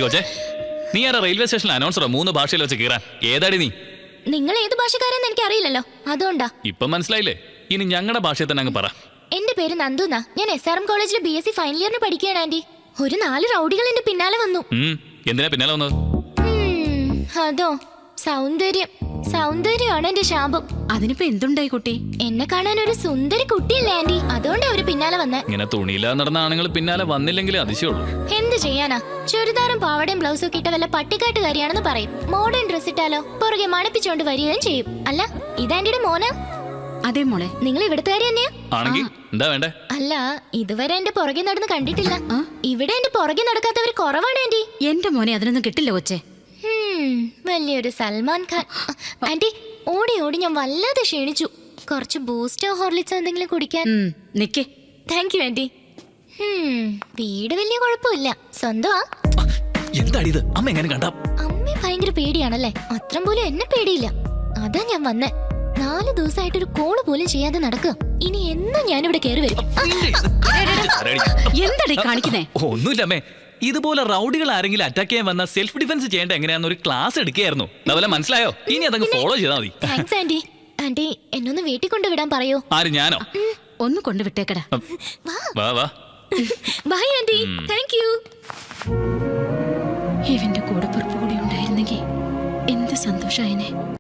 കൊച്ചേ, നീ ആരാ റെയിൽവേ സ്റ്റേഷനിൽ അനൗൺസറോ 3 ഭാഷയിൽ വെച്ച് കീറാൻ? ഏതാടി നീ? നിങ്ങൾ ഏത് ഭാഷക്കാരെന്ന് എനിക്ക് അറിയില്ലല്ലോ, അതുകൊണ്ടാ. ഇപ്പം മനസ്സിലായില്ലേ? ഇനി ഞങ്ങളുടെ ഭാഷയിൽ തന്നെ അങ്ങ് പറ. എന്റെ പേര് നന്ദുന്നാ. ഞാൻ SRM കോളേജിൽ BSc ഫൈനൽ ഇയറിന് പഠിക്കുകയാണ് ആന്റി. ഒരു 4 റൗഡികൾ എന്റെ പിന്നാലെ വന്നു. എന്തിനാ പിന്നാലെ വന്നത്? അതോ സൗന്ദര്യമാണ് എന്റെ ശാപം. അതിനിപ്പോ എന്തുണ്ടായി കുട്ടി? എന്നെ കാണാൻ ഒരു സുന്ദരി കുട്ടിയല്ലേ ആന്റി, അതുകൊണ്ടാ അവര് പിന്നാലെ വന്നേ. ഇങ്ങനെ തുണിയില്ലാതെ നടന്ന ആണുങ്ങൾ പിന്നാലെ വന്നില്ലെങ്കിലേ അതിശയുള്ളൂ. എന്ത് ചെയ്യാനാ, ചുരിദാറും പാവടയും ബ്ലൗസും ഒക്കെ ഇട്ട വല്ല പട്ടിക്കാട്ടുകാരിയാണെന്ന് പറയും. മോഡേൺ ഡ്രസ് ഇട്ടാലോ പുറകെ മണപ്പിച്ചോണ്ട് വരികയും ചെയ്യും. അല്ല, ഇതാന്റിയുടെ മോനാ? അതെ മോളെ. നിങ്ങൾ ഇവിടുത്തുകാരി തന്നെയാ? ആണെങ്കിൽ എന്താ വേണ്ടേ? അല്ല, ഇതുവരെ എന്റെ പുറകെ നടന്ന് കണ്ടിട്ടില്ല. ഇവിടെ എന്റെ പുറകെ നടക്കാത്തവർ കുറവാണ് ആന്റി. എന്റെ മോനെ അതിനൊന്നും കിട്ടില്ല കൊച്ചേ. വലിയൊരു സൽമാൻ ഖാൻ. ആന്റി, ഓടി ഓടി ഞാൻ വല്ലാതെ ക്ഷീണിച്ചു. കുറച്ച് ബൂസ്റ്റോ ഹോർലിക്സോ എന്തെങ്കിലും കുടിക്കാൻ. നിക്കേ. Thank you aunty. വീട് വലിയ കുഴപ്പമില്ല, സ്വന്തമാ. എന്താണിത്? അമ്മ എങ്ങനെ കണ്ട? അമ്മ ഭയങ്കര പേടിയാണല്ലേ? അത്രം പോലും എന്നെ പേടിയില്ല. അതാ ഞാൻ വന്നേ. 4 ദിവസമായിട്ട് ഒരു കോള് പോലും ചെയ്യാതെ നടക്കുക. ഇനി എന്നും ഞാനിവിടെ കയറി വരും. എന്താടി കാണിക്കുന്നേ? ഒന്നുമില്ലമ്മേ, ഇതുപോലെ റൗഡികൾ ആരെങ്കിലും അറ്റാക്ക് ചെയ്യാൻ വന്ന സെൽഫ് ഡിഫൻസ് ചെയ്യേണ്ട എങ്ങനെയാന്ന് ഒരു ക്ലാസ് എടുക്കുകയായിരുന്നു. അതുപോലെ മനസ്സിലായോ? ഇനി അതങ്ങ് ഫോളോ ചെയ്താൽ മതി. Thanks anti. ആന്റി, എന്നൊന്ന് വീട്ടിൽ കൊണ്ടുവിടാൻ പറയോ? ആര്, ഞാനോ? ഒന്ന് കൊണ്ടുവിട്ടേക്കടാ. വാ വാ. By anti. Thank you. ഇവന്റെ കൂടെ പുറപ്പുകൂടി ഉണ്ടായിരുന്നെങ്കിൽ എന്ത് സന്തോഷായനെ.